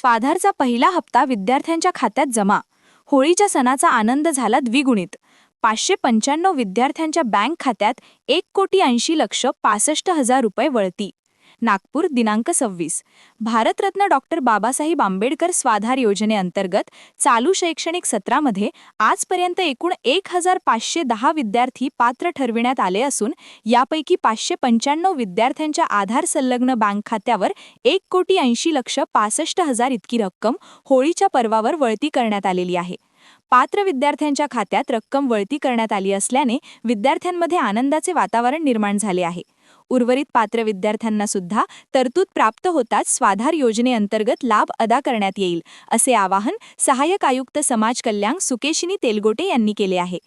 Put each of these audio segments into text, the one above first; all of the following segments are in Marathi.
स्वाधारचा पहिला हप्ता विद्यार्थ्यांच्या खात्यात जमा. होळीच्या सणाचा आनंद झाला द्विगुणित. 595 विद्यार्थ्यांच्या बँक खात्यात 1,80,65,000 रुपये वळती. नागपूर दिनांक 26. भारतरत्न डॉक्टर बाबासाहेब आंबेडकर स्वाधार योजनेअंतर्गत चालू शैक्षणिक सत्रामध्ये आजपर्यंत एकूण 1,510 विद्यार्थी पात्र ठरविण्यात आले असून यापैकी 595 विद्यार्थ्यांच्या आधार संलग्न बँक खात्यावर 1,80,65,000 इतकी रक्कम होळीच्या पर्वावर वळती करण्यात आलेली आहे. पात्र विद्यार्थ्यांच्या खात्यात रक्कम वळती करण्यात आली असल्याने विद्यार्थ्यांमध्ये आनंदाचे वातावरण निर्माण झाले आहे. उर्वरित पात्र विद्यार्थ्यांना सुद्धा तरतूद प्राप्त होताच स्वाधार योजनेअंतर्गत लाभ अदा करण्यात येईल, असे आवाहन सहाय्यक आयुक्त समाज कल्याण सुकेशिनी तेलगोटे यांनी केले आहे.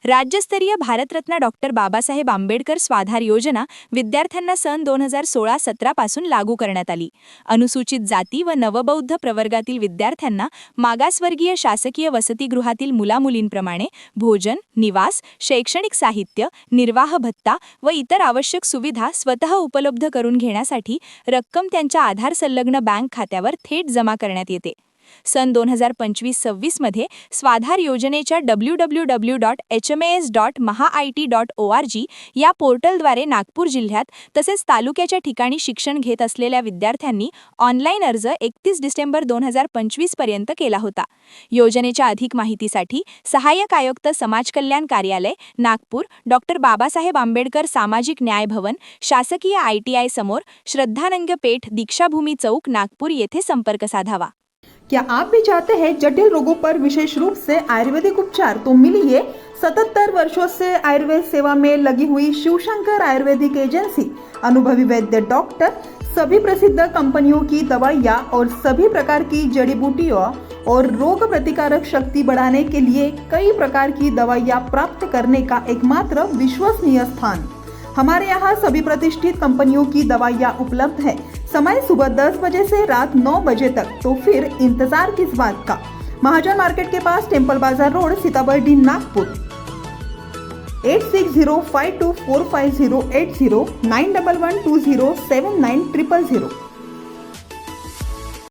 राज्यस्तरीय भारतरत्न डॉक्टर बाबासाहेब आंबेडकर स्वाधार योजना विद्यार्थ्यांना सन 2016-17 पासून लागू करण्यात आली. अनुसूचित जाती व नवबौद्ध प्रवर्गातील विद्यार्थ्यांना मागासवर्गीय शासकीय वसतिगृहातील मुलामुलींप्रमाणे भोजन, निवास, शैक्षणिक साहित्य, निर्वाह भत्ता व इतर आवश्यक सुविधा स्वतः उपलब्ध करून घेण्यासाठी रक्कम त्यांच्या आधार संलग्न बँक खात्यावर थेट जमा करण्यात येते. सन 2025-26 मध्ये स्वाधार योजनेच्या www.hmas.mahaIT.org या पोर्टलद्वारे नागपूर जिल्ह्यात तसेच तालुक्याच्या ठिकाणी शिक्षण घेत असलेल्या विद्यार्थ्यांनी ऑनलाईन अर्ज 31 डिसेंबर 2025 पर्यंत केला होता. योजनेच्या अधिक माहितीसाठी सहाय्यक आयुक्त समाज कल्याण कार्यालय, नागपूर, डॉक्टर बाबासाहेब आंबेडकर सामाजिक न्याय भवन, शासकीय ITI समोर, श्रद्धानंग पेठ, दीक्षाभूमी चौक, नागपूर येथे संपर्क साधावा. क्या आप भी चाहते हैं जटिल रोगों पर विशेष रूप से आयुर्वेदिक उपचार? तो मिलिए 77 वर्षों से आयुर्वेद सेवा में लगी हुई शिवशंकर आयुर्वेदिक एजेंसी, अनुभवी वैद्य डॉक्टर, सभी प्रसिद्ध कंपनियों की दवाइयाँ और सभी प्रकार की जड़ी बूटियों और रोग प्रतिकारक शक्ति बढ़ाने के लिए कई प्रकार की दवाइयाँ प्राप्त करने का एकमात्र विश्वसनीय स्थान. हमारे यहाँ सभी प्रतिष्ठित कंपनियों की दवाइयाँ उपलब्ध है. समय सुबह 10 बजे से रात 9 बजे तक. तो फिर इंतजार किस बात का? महाजन मार्केट के पास, टेम्पल बाजार रोड, सीताबर्डी, नागपुर. 8605245080 9112079000.